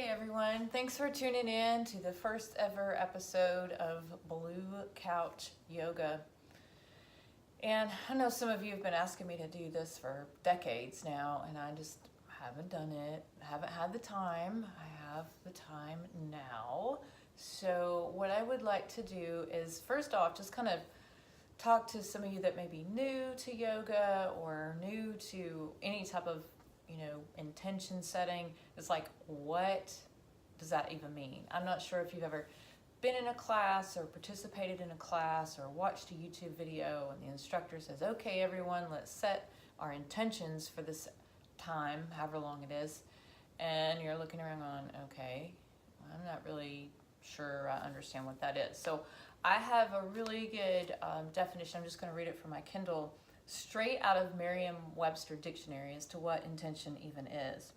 Hey everyone, thanks for tuning in to the first ever episode of Blue Couch Yoga. And I know some of you have been asking me to do this for decades now, and I just haven't done it. I haven't had the time. I have the time now. So what I would like to do is, first off, just kind of talk to some of you that may be new to yoga or new to any type of intention setting. It's like, what does that even mean? I'm not sure if you've ever been in a class or participated in a class or watched a YouTube video and the instructor says, okay, everyone, let's set our intentions for this time, however long it is. And you're looking around going, okay, I'm not really sure I understand what that is. So I have a really good definition. I'm just going to read it from my Kindle, straight out of Merriam-Webster dictionary as to what intention even is.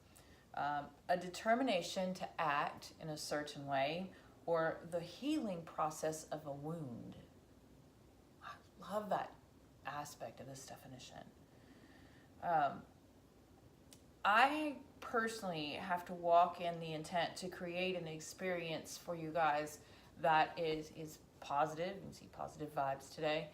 A determination to act in a certain way or the healing process of a wound. I love that aspect of this definition. I personally have to walk in the intent to create an experience for you guys that is positive. You can see positive vibes today.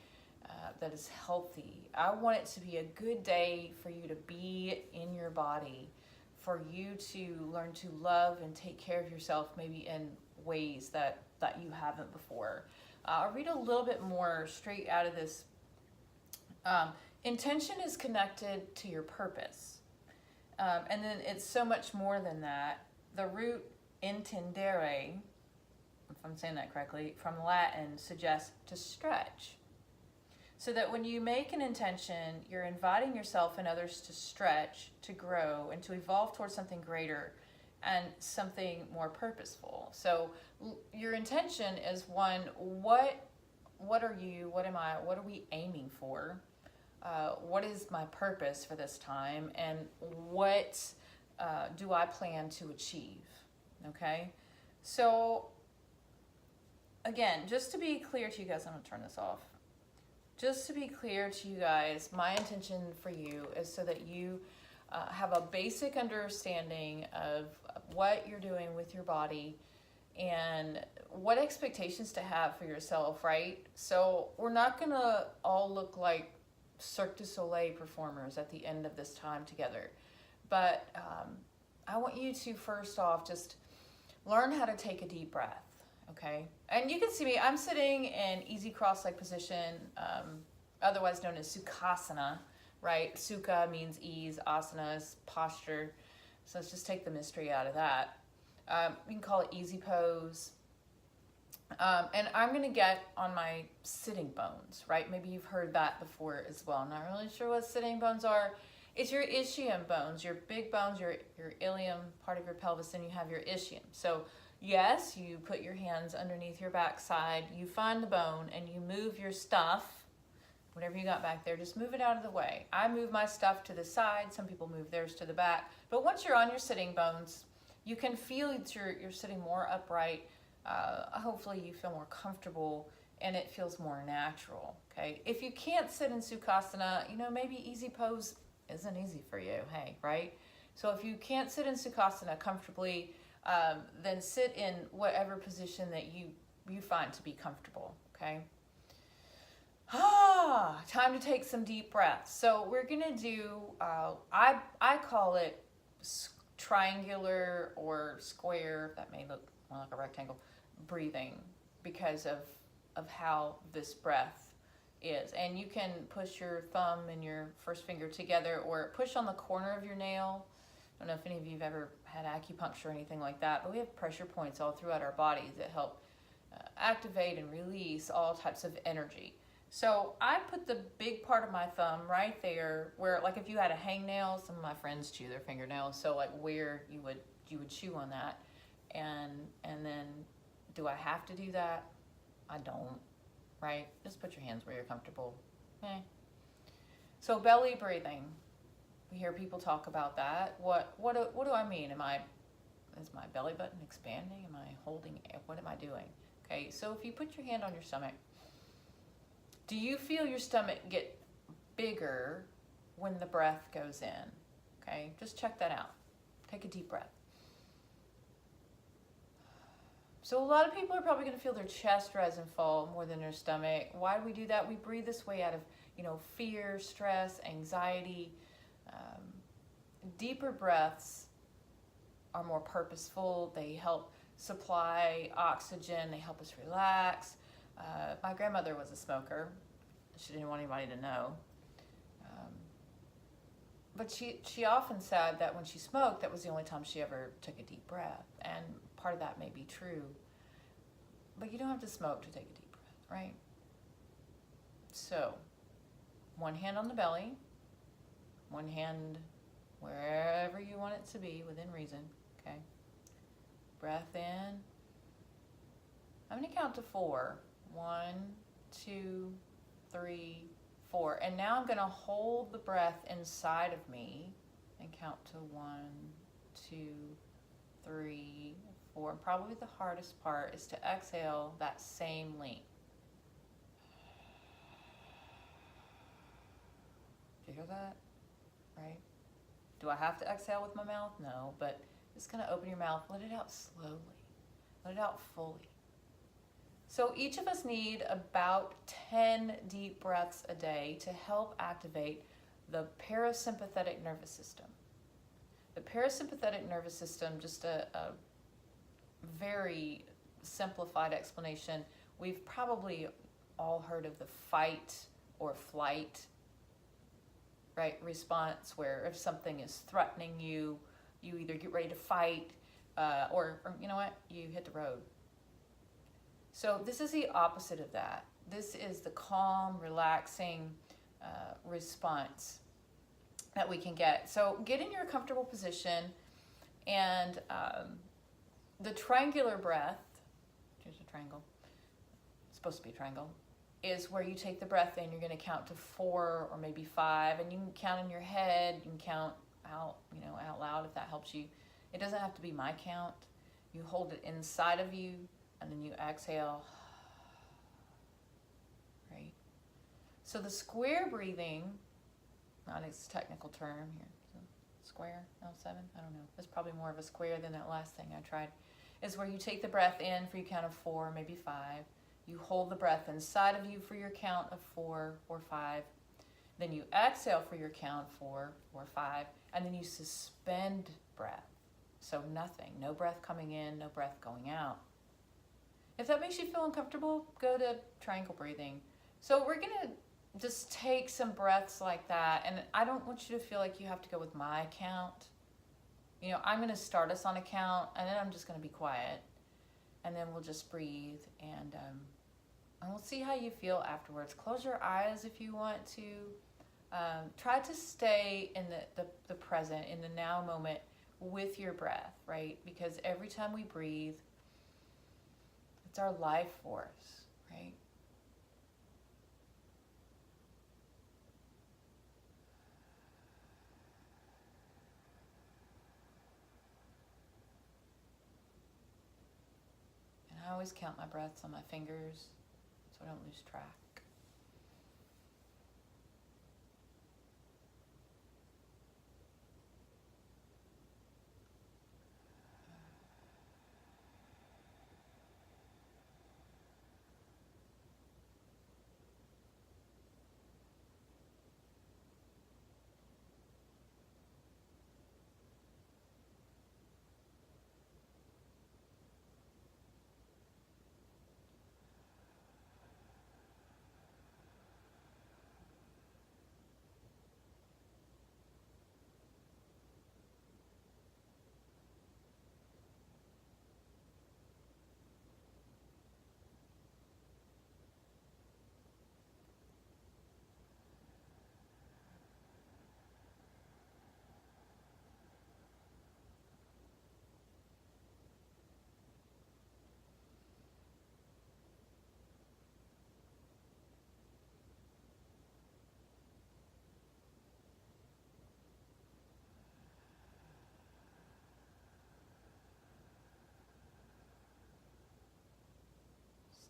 That is healthy. I want it to be a good day for you to be in your body, for you to learn to love and take care of yourself, maybe in ways that you haven't before. I'll read a little bit more straight out of this. Intention is connected to your purpose. And then it's so much more than that. The root intendere, if I'm saying that correctly, from Latin, suggests to stretch. So that when you make an intention, you're inviting yourself and others to stretch, to grow, and to evolve towards something greater and something more purposeful. So your intention is one, what are you, what am I, what are we aiming for? What is my purpose for this time? And what do I plan to achieve? Okay? So again, just to be clear to you guys, I'm going to turn this off. Just to be clear to you guys, my intention for you is so that you have a basic understanding of what you're doing with your body and what expectations to have for yourself, right? So we're not going to all look like Cirque du Soleil performers at the end of this time together. But I want you to, first off, just learn how to take a deep breath. Okay, and you can see me, I'm sitting in easy cross-leg position, otherwise known as Sukhasana, right? Sukha means ease, asana is posture, so let's just take the mystery out of that. You can call it easy pose, and I'm going to get on my sitting bones, right? Maybe you've heard that before as well. I'm not really sure what sitting bones are. It's your ischium bones, your big bones, your ilium, part of your pelvis, and you have your ischium. So yes, you put your hands underneath your backside, you find the bone, and you move your stuff, whatever you got back there, just move it out of the way. I move my stuff to the side, some people move theirs to the back, but once you're on your sitting bones, you can feel that you're sitting more upright. Hopefully you feel more comfortable, and it feels more natural, okay? If you can't sit in Sukhasana, maybe easy pose isn't easy for you, hey, right? So if you can't sit in Sukhasana comfortably, then sit in whatever position that you find to be comfortable, okay? Time to take some deep breaths. So we're gonna do, I call it triangular or square, that may look more like a rectangle, breathing because of how this breath is. And you can push your thumb and your first finger together or push on the corner of your nail. I don't know if any of you have ever had acupuncture or anything like that, but we have pressure points all throughout our bodies that help activate and release all types of energy. So I put the big part of my thumb right there where, like if you had a hangnail, some of my friends chew their fingernails, so like where you would chew on that. And then, do I have to do that? I don't, right? Just put your hands where you're comfortable. Okay. So belly breathing. We hear people talk about that. What do I mean? Is my belly button expanding? Am I holding it? What am I doing? Okay, so if you put your hand on your stomach, do you feel your stomach get bigger when the breath goes in? Okay, just check that out. Take a deep breath. So a lot of people are probably going to feel their chest rise and fall more than their stomach. Why do we do that? We breathe this way out of, fear, stress, anxiety. Um, Deeper breaths are more purposeful. They help supply oxygen. They help us relax. My grandmother was a smoker. She didn't want anybody to know. Um, but she often said that when she smoked, that was the only time she ever took a deep breath. And part of that may be true. But you don't have to smoke to take a deep breath, right? So, one hand on the belly, one hand wherever you want it to be within reason, okay? Breath in. I'm going to count to 4. 1, 2, 3, 4. And now I'm going to hold the breath inside of me and count to 1, 2, 3, 4. And probably the hardest part is to exhale that same length. Do you hear that? Right? Do I have to exhale with my mouth? No, but just kind of open your mouth, let it out slowly, let it out fully. So each of us need about 10 deep breaths a day to help activate the parasympathetic nervous system. The parasympathetic nervous system, just a very simplified explanation, we've probably all heard of the fight or flight, right, response, where if something is threatening you, you either get ready to fight or you know what, you hit the road. So this is the opposite of that. This is the calm, relaxing response that we can get. So get in your comfortable position, and the triangular breath, here's a triangle, it's supposed to be a triangle, is where you take the breath in. You're going to count to 4 or maybe 5, and you can count in your head, you can count out, out loud if that helps you. It doesn't have to be my count. You hold it inside of you, and then you exhale, right? So the square breathing, not its technical term here, so square, L7, I don't know. It's probably more of a square than that last thing I tried, is where you take the breath in for your count of 4, maybe 5. You hold the breath inside of you for your count of 4 or 5. Then you exhale for your count 4 or 5, and then you suspend breath. So nothing, no breath coming in, no breath going out. If that makes you feel uncomfortable, go to triangle breathing. So we're going to just take some breaths like that, and I don't want you to feel like you have to go with my count. I'm going to start us on a count, and then I'm just going to be quiet, and then we'll just breathe, and we'll see how you feel afterwards. Close your eyes if you want to. Try to stay in the present, in the now moment with your breath, right? Because every time we breathe, it's our life force, right? And I always count my breaths on my fingers so I don't lose track.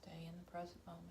Stay in the present moment.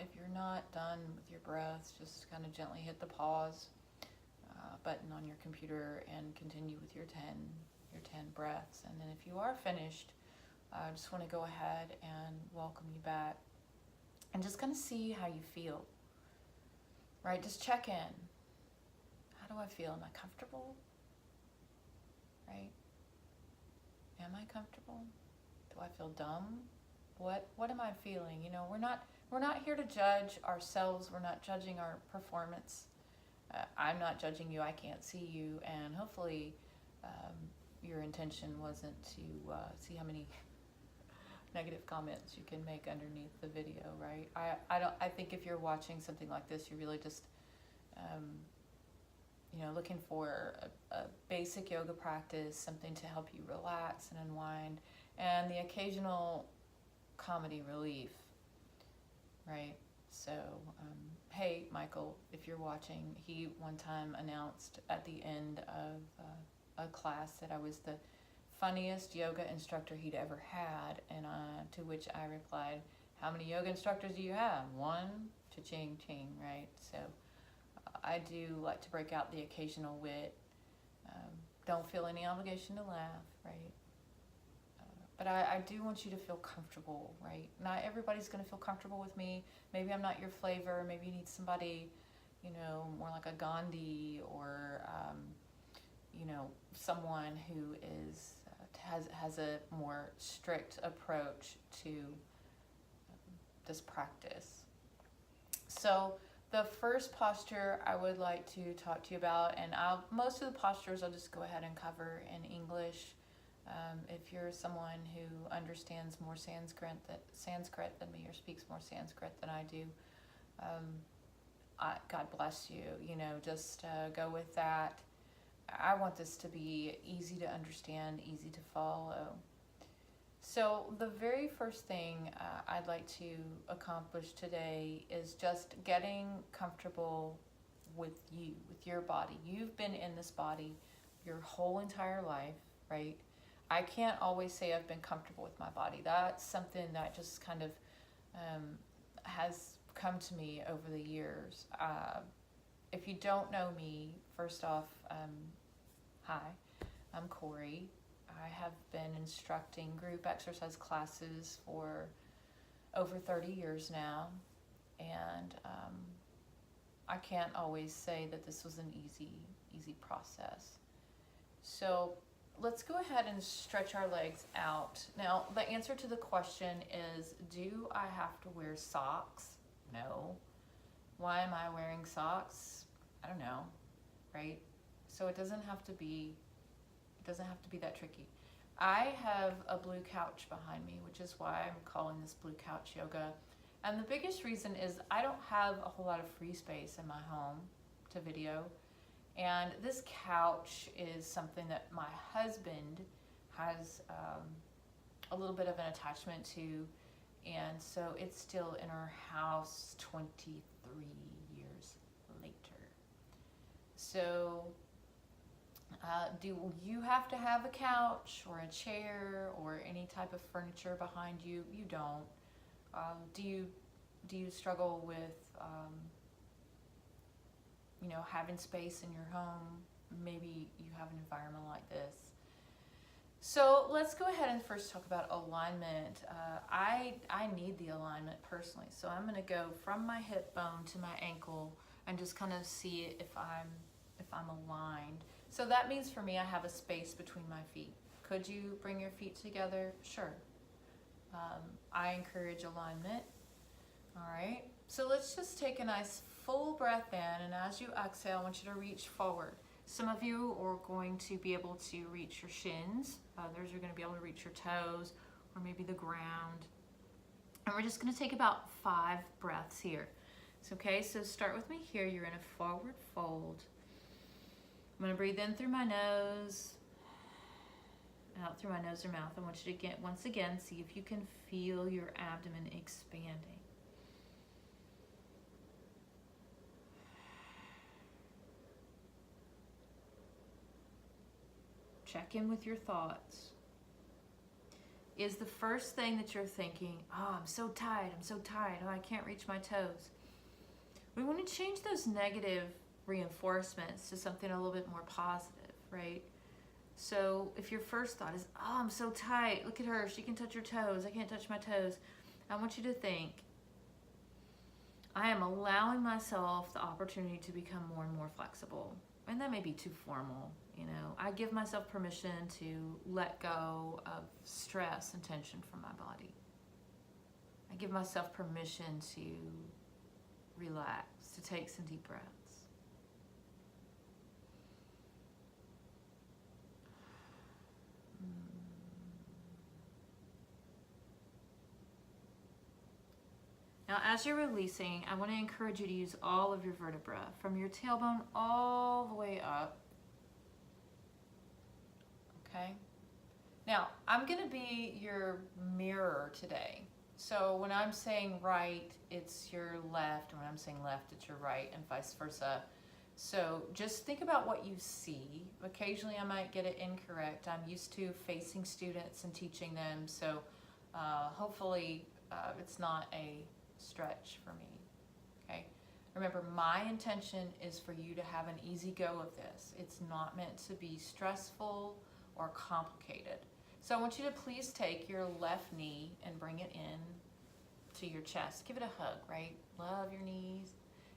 if you're not done with your breaths, just kind of gently hit the pause button on your computer and continue with your 10 breaths. And then if you are finished, I just want to go ahead and welcome you back and just kind of see how you feel, right? Just check in. How do I feel? Am I comfortable? Right? Am I comfortable? Do I feel dumb? What am I feeling? You know, we're not here to judge ourselves. We're not judging our performance. I'm not judging you. I can't see you, and hopefully, your intention wasn't to see how many negative comments you can make underneath the video, right? I think if you're watching something like this, you're really just looking for a basic yoga practice, something to help you relax and unwind, and the occasional comedy relief, right? So, hey, Michael, if you're watching, he one time announced at the end of a class that I was the funniest yoga instructor he'd ever had, and to which I replied, how many yoga instructors do you have? One? Cha-ching, ching, right? So I do like to break out the occasional wit. Don't feel any obligation to laugh, right? But I do want you to feel comfortable, right? Not everybody's going to feel comfortable with me. Maybe I'm not your flavor. Maybe you need somebody, more like a Gandhi, or, someone who is has a more strict approach to this practice. So the first posture I would like to talk to you about, and most of the postures I'll just go ahead and cover in English. If you're someone who understands more Sanskrit than me, or speaks more Sanskrit than I do, God bless you. Just go with that. I want this to be easy to understand, easy to follow. So the very first thing I'd like to accomplish today is just getting comfortable with you, with your body. You've been in this body your whole entire life, right? I can't always say I've been comfortable with my body. That's something that just kind of has come to me over the years. If you don't know me, first off, hi, I'm Corey. I have been instructing group exercise classes for over 30 years now, and I can't always say that this was an easy process. So let's go ahead and stretch our legs out. Now, the answer to the question is, do I have to wear socks? No. Why am I wearing socks? I don't know, right? So it doesn't have to be that tricky. I have a blue couch behind me, which is why I'm calling this Blue Couch Yoga. And the biggest reason is I don't have a whole lot of free space in my home to video. And this couch is something that my husband has a little bit of an attachment to, and so it's still in our house 23 years later. So do you have to have a couch or a chair or any type of furniture behind you? You don't. Do you struggle with having space in your home? Maybe you have an environment like this. So let's go ahead and first talk about alignment. I need the alignment personally, so I'm going to go from my hip bone to my ankle and just kind of see if I'm aligned. So that means for me, I have a space between my feet. Could you bring your feet together? Sure. I encourage alignment. All right. So let's just take a nice full breath in, and as you exhale, I want you to reach forward. Some of you are going to be able to reach your shins. Others are going to be able to reach your toes or maybe the ground. And we're just going to take about 5 breaths here. It's okay, so start with me here. You're in a forward fold. I'm going to breathe in through my nose, out through my nose or mouth. I want you to once again see if you can feel your abdomen expanding. Check in with your thoughts. is the first thing that you're thinking, oh, I'm so tired, oh, I can't reach my toes. We want to change those negative reinforcements to something a little bit more positive, right? So if your first thought is, oh, I'm so tight, look at her, she can touch her toes, I can't touch my toes, I want you to think, I am allowing myself the opportunity to become more and more flexible. And that may be too formal, you know. I give myself permission to let go of stress and tension from my body. I give myself permission to relax, to take some deep breaths. Now, as you're releasing, I want to encourage you to use all of your vertebra, from your tailbone all the way up. Okay? Now, I'm going to be your mirror today. So when I'm saying right, it's your left. When I'm saying left, it's your right, and vice versa. So just think about what you see. Occasionally I might get it incorrect. I'm used to facing students and teaching them, so hopefully it's not a stretch for me. Okay? Remember, my intention is for you to have an easy go of this. It's not meant to be stressful or complicated. So I want you to please take your left knee and bring it in to your chest. Give it a hug, right? Love your knees.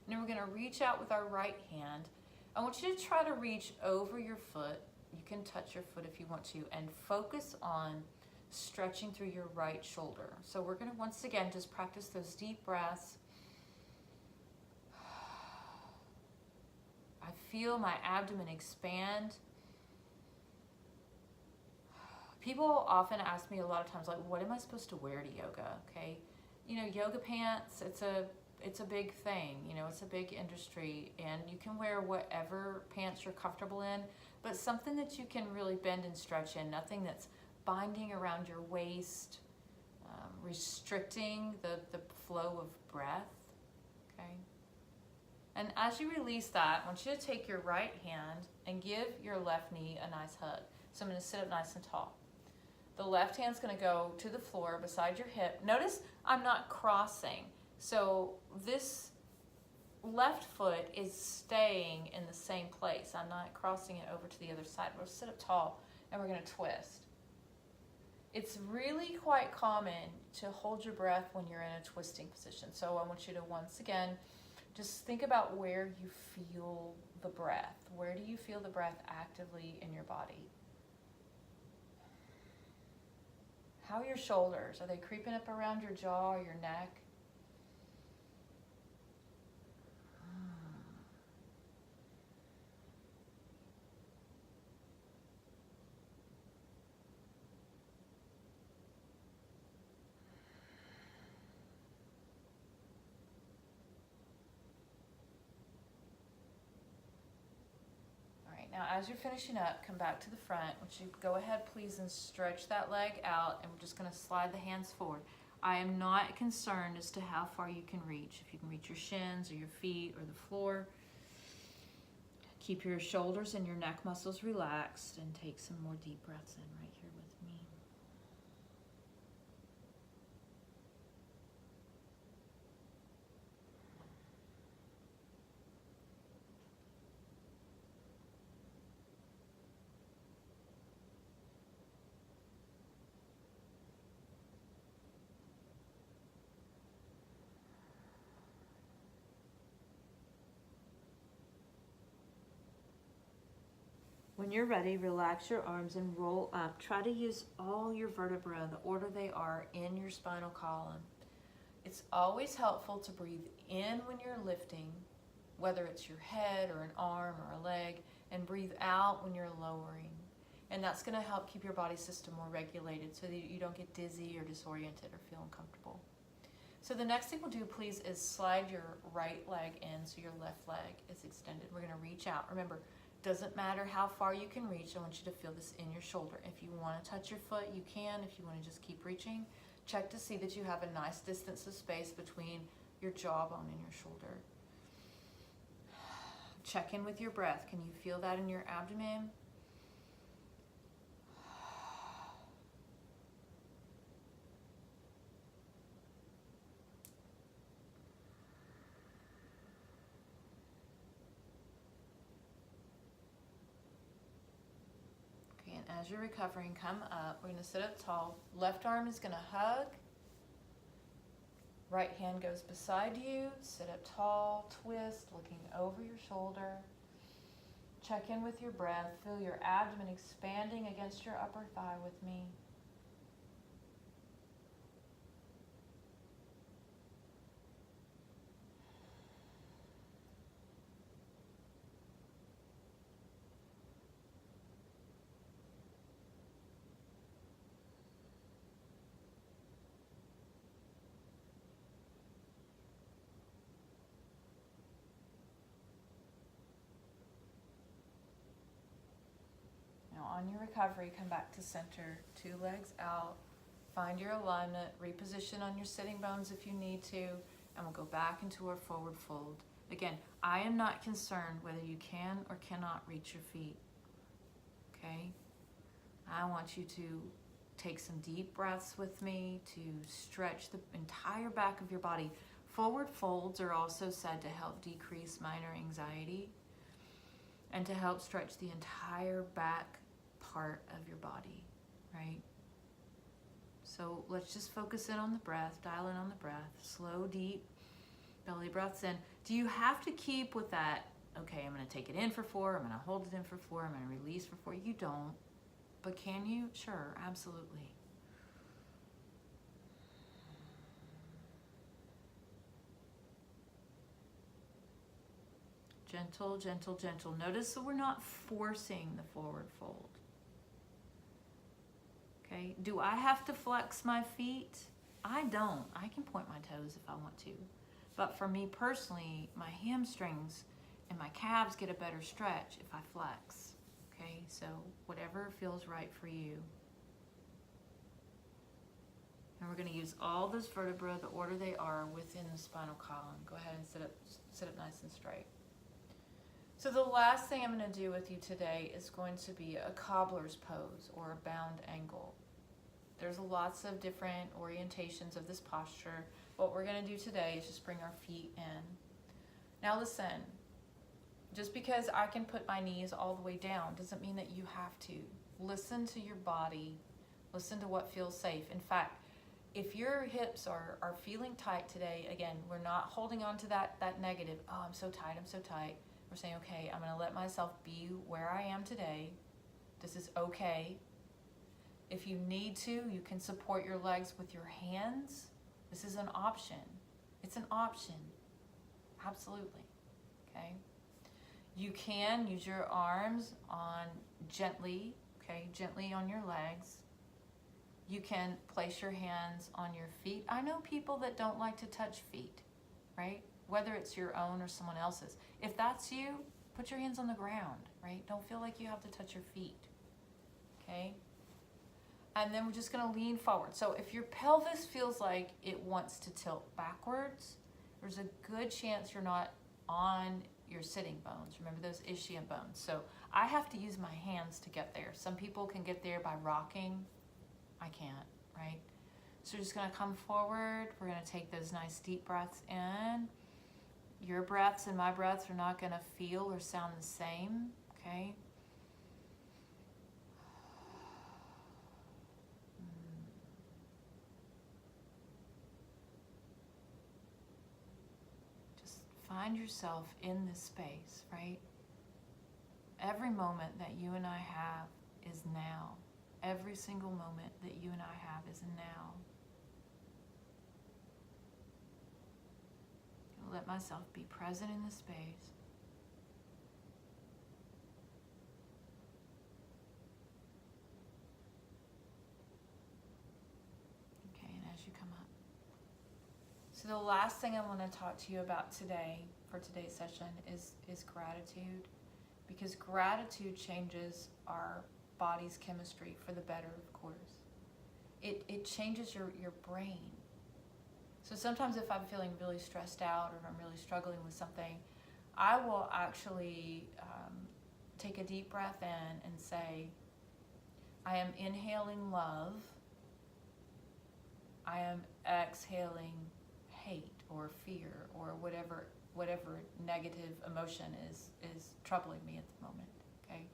And then we're going to reach out with our right hand. I want you to try to reach over your foot. You can touch your foot if you want to, and focus on stretching through your right shoulder. So we're going to once again just practice those deep breaths. I feel my abdomen expand. People often ask me a lot of times, like, what am I supposed to wear to yoga? Okay, you know, yoga pants, it's a big thing, you know, it's a big industry, and you can wear whatever pants you're comfortable in, but something that you can really bend and stretch in, nothing that's binding around your waist, restricting the flow of breath, okay? And as you release that, I want you to take your right hand and give your left knee a nice hug. So I'm going to sit up nice and tall. The left hand's going to go to the floor beside your hip. Notice I'm not crossing. So this left foot is staying in the same place. I'm not crossing it over to the other side. We'll sit up tall and we're going to twist. It's really quite common to hold your breath when you're in a twisting position. So I want you to once again just think about where you feel the breath. Where do you feel the breath actively in your body? How are your shoulders? Are they creeping up around your jaw or your neck? Now, as you're finishing up, come back to the front. I want you to go ahead, please, and stretch that leg out, and we're just going to slide the hands forward. I am not concerned as to how far you can reach. If you can reach your shins or your feet or the floor. Keep your shoulders and your neck muscles relaxed, and take some more deep breaths in right here with me. When you're ready, relax your arms and roll up. Try to use all your vertebrae, the order they are, in your spinal column. It's always helpful to breathe in when you're lifting, whether it's your head or an arm or a leg, and breathe out when you're lowering. And that's going to help keep your body system more regulated so that you don't get dizzy or disoriented or feel uncomfortable. So the next thing we'll do, please, is slide your right leg in so your left leg is extended. We're going to reach out. Remember, doesn't matter how far you can reach. I want you to feel this in your shoulder. If you want to touch your foot, you can. If you want to just keep reaching, check to see that you have a nice distance of space between your jawbone and your shoulder. Check in with your breath. Can you feel that in your abdomen? as you're recovering, come up. We're going to sit up tall. Left arm is going to hug. Right hand goes beside you. Sit up tall, twist, looking over your shoulder. Check in with your breath. Feel your abdomen expanding against your upper thigh with me. On your recovery, come back to center, 2 legs out, find your alignment, reposition on your sitting bones if you need to, and we'll go back into our forward fold. Again, I am not concerned whether you can or cannot reach your feet, okay? I want you to take some deep breaths with me to stretch the entire back of your body. Forward folds are also said to help decrease minor anxiety and to help stretch the entire back part of your body, right? So let's just focus in on the breath, dial in on the breath, slow, deep belly breaths in. Do you have to keep with that, okay, I'm going to take it in for 4, I'm going to hold it in for 4, I'm going to release for 4? You don't. But can you? Sure, absolutely. Gentle, gentle, gentle. Notice that we're not forcing the forward fold. Okay, do I have to flex my feet? I don't. I can point my toes if I want to. But for me personally, my hamstrings and my calves get a better stretch if I flex. Okay, so whatever feels right for you. And we're going to use all those vertebrae, the order they are within the spinal column. Go ahead and sit up nice and straight. So the last thing I'm going to do with you today is going to be a cobbler's pose or a bound angle. There's lots of different orientations of this posture. What we're going to do today is just bring our feet in. Now listen, just because I can put my knees all the way down doesn't mean that you have to. Listen to your body. Listen to what feels safe. In fact, if your hips are feeling tight today, again, we're not holding on to that negative, oh, I'm so tight, I'm so tight. We're saying, okay, I'm going to let myself be where I am today. This is okay. If you need to, you can support your legs with your hands. This is an option. It's an option. Absolutely. Okay? You can use your arms on gently on your legs. You can place your hands on your feet. I know people that don't like to touch feet, right? Whether it's your own or someone else's. If that's you, put your hands on the ground, right? Don't feel like you have to touch your feet, okay? And then we're just gonna lean forward. So if your pelvis feels like it wants to tilt backwards, there's a good chance you're not on your sitting bones. Remember those ischium bones. So I have to use my hands to get there. Some people can get there by rocking. I can't, right? So we're just gonna come forward. We're gonna take those nice deep breaths in. Your breaths and my breaths are not gonna feel or sound the same, okay? Just find yourself in this space, right? Every moment that you and I have is now. Every single moment that you and I have is now. Let myself be present in the space. Okay, and as you come up. So the last thing I want to talk to you about today, for today's session, is gratitude. Because gratitude changes our body's chemistry for the better, of course. It changes your brain. So sometimes if I'm feeling really stressed out or if I'm really struggling with something, I will actually take a deep breath in and say, I am inhaling love. I am exhaling hate or fear or whatever negative emotion is troubling me at the moment, okay?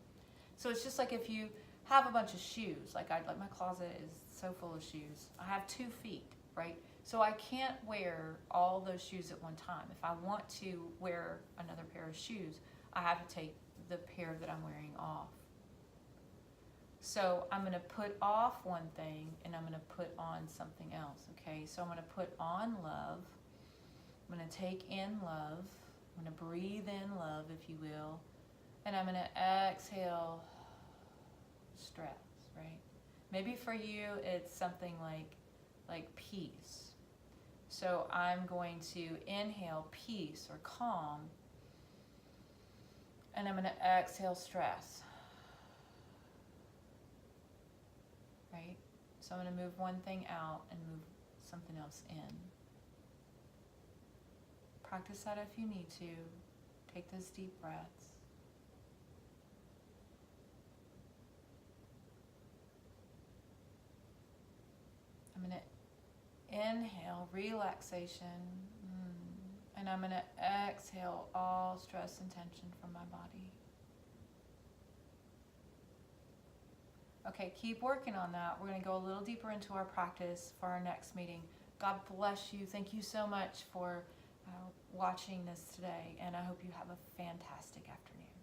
So it's just like if you have a bunch of shoes. Like my closet is so full of shoes. I have 2 feet, right? So I can't wear all those shoes at one time. If I want to wear another pair of shoes, I have to take the pair that I'm wearing off. So I'm going to put off one thing and I'm going to put on something else, okay? So I'm going to put on love. I'm going to take in love. I'm going to breathe in love, if you will. And I'm going to exhale stress, right? Maybe for you it's something like peace. So I'm going to inhale peace or calm. And I'm going to exhale stress. Right? So I'm going to move one thing out and move something else in. Practice that if you need to. Take those deep breaths. I'm going to inhale relaxation. And I'm going to exhale all stress and tension from my body. Okay, keep working on that. We're going to go a little deeper into our practice for our next meeting. God bless you. Thank you so much for watching this today, and I hope you have a fantastic afternoon.